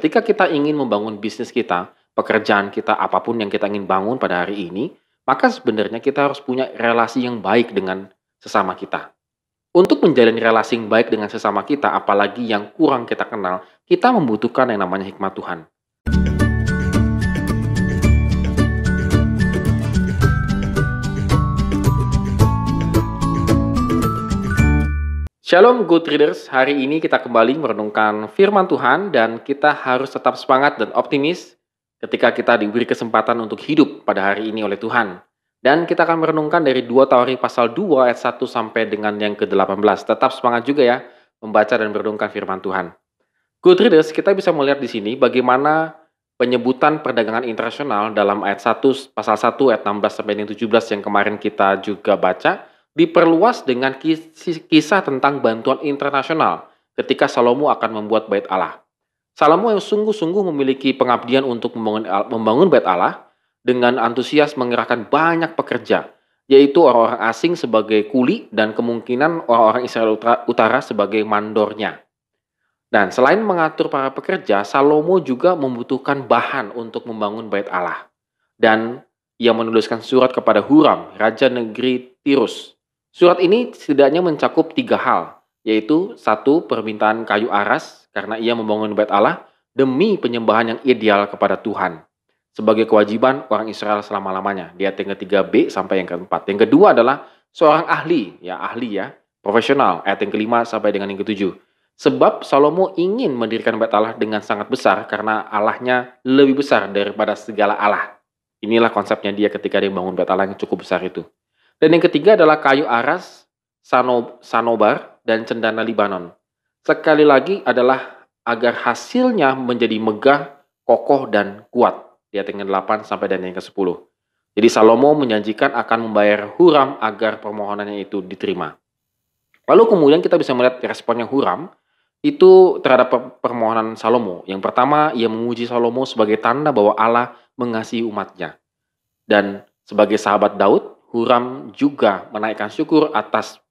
ketika kita ingin membangun bisnis kita, pekerjaan kita, apapun yang kita ingin bangun pada hari ini, maka sebenarnya kita harus punya relasi yang baik dengan sesama kita. Untuk menjalin relasi yang baik dengan sesama kita, apalagi yang kurang kita kenal, kita membutuhkan yang namanya hikmat Tuhan. Shalom Good Readers, hari ini kita kembali merenungkan firman Tuhan dan kita harus tetap semangat dan optimis ketika kita diberi kesempatan untuk hidup pada hari ini oleh Tuhan. Dan kita akan merenungkan dari 2 Tawarikh pasal 2 ayat 1 sampai dengan yang ke-18. Tetap semangat juga ya membaca dan merenungkan firman Tuhan. Good Readers, kita bisa melihat di sini bagaimana penyebutan perdagangan internasional dalam ayat 1 pasal 1 ayat 16 sampai 17 yang kemarin kita juga baca diperluas dengan kisah tentang bantuan internasional ketika Salomo akan membuat bait Allah. Salomo yang sungguh-sungguh memiliki pengabdian untuk membangun bait Allah dengan antusias mengerahkan banyak pekerja, yaitu orang-orang asing sebagai kuli dan kemungkinan orang-orang Israel Utara sebagai mandornya. Dan selain mengatur para pekerja, Salomo juga membutuhkan bahan untuk membangun bait Allah. Dan ia menuliskan surat kepada Huram, raja negeri Tirus. Surat ini setidaknya mencakup 3 hal, yaitu 1. Permintaan kayu aras karena ia membangun bait Allah demi penyembahan yang ideal kepada Tuhan sebagai kewajiban orang Israel selama-lamanya. Di ayat yang ke-3b sampai yang ke-4. Yang kedua adalah seorang ahli ya, profesional, ayat yang ke-5 sampai dengan yang ke-7. Sebab Salomo ingin mendirikan bait Allah dengan sangat besar karena Allahnya lebih besar daripada segala Allah. Inilah konsepnya dia ketika dia membangun bait Allah yang cukup besar itu. Dan yang ketiga adalah kayu aras, sanobar, dan cendana Libanon. Sekali lagi adalah agar hasilnya menjadi megah, kokoh, dan kuat. Di ayat yang ke-8 sampai dan yang ke-10. Jadi Salomo menjanjikan akan membayar Huram agar permohonannya itu diterima. Lalu kemudian kita bisa melihat responnya Huram itu terhadap permohonan Salomo. Yang pertama, ia memuji Salomo sebagai tanda bahwa Allah mengasihi umatnya. Dan sebagai sahabat Daud, Huram juga menaikkan syukur atas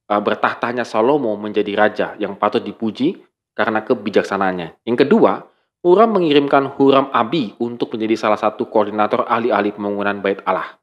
bertahtanya Salomo menjadi raja yang patut dipuji karena kebijaksanaannya. Yang kedua, Huram mengirimkan Huram-Abi untuk menjadi salah satu koordinator ahli-ahli pembangunan bait Allah.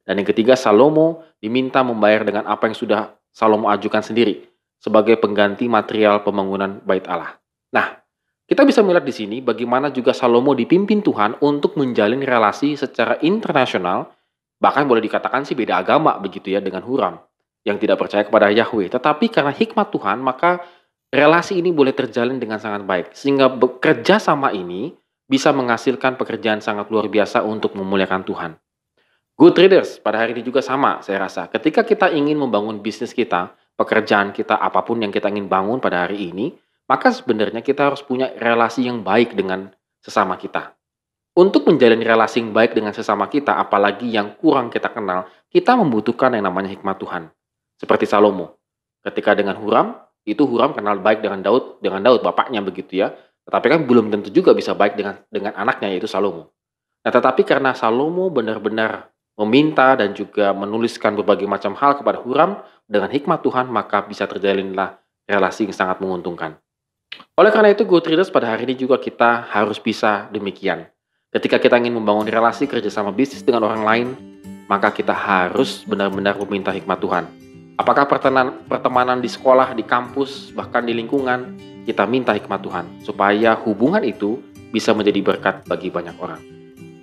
Dan yang ketiga, Salomo diminta membayar dengan apa yang sudah Salomo ajukan sendiri sebagai pengganti material pembangunan bait Allah. Nah, kita bisa melihat di sini bagaimana juga Salomo dipimpin Tuhan untuk menjalin relasi secara internasional. Bahkan boleh dikatakan sih beda agama begitu ya dengan Huram yang tidak percaya kepada Yahweh. Tetapi karena hikmat Tuhan maka relasi ini boleh terjalin dengan sangat baik. Sehingga bekerja sama ini bisa menghasilkan pekerjaan sangat luar biasa untuk memuliakan Tuhan. Good Readers, pada hari ini juga sama saya rasa. Ketika kita ingin membangun bisnis kita, pekerjaan kita, apapun yang kita ingin bangun pada hari ini, maka sebenarnya kita harus punya relasi yang baik dengan sesama kita. Untuk menjalin relasi yang baik dengan sesama kita, apalagi yang kurang kita kenal, kita membutuhkan yang namanya hikmat Tuhan. Seperti Salomo. Ketika dengan Huram, itu Huram kenal baik dengan Daud bapaknya begitu ya. Tetapi kan belum tentu juga bisa baik dengan anaknya yaitu Salomo. Nah, tetapi karena Salomo benar-benar meminta dan juga menuliskan berbagai macam hal kepada Huram dengan hikmat Tuhan, maka bisa terjalinlah relasi yang sangat menguntungkan. Oleh karena itu, Good Readers, pada hari ini juga kita harus bisa demikian. Ketika kita ingin membangun relasi kerjasama bisnis dengan orang lain, maka kita harus benar-benar meminta hikmat Tuhan. Apakah pertemanan di sekolah, di kampus, bahkan di lingkungan, kita minta hikmat Tuhan, supaya hubungan itu bisa menjadi berkat bagi banyak orang.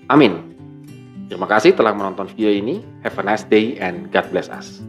Amin. Terima kasih telah menonton video ini. Have a nice day and God bless us.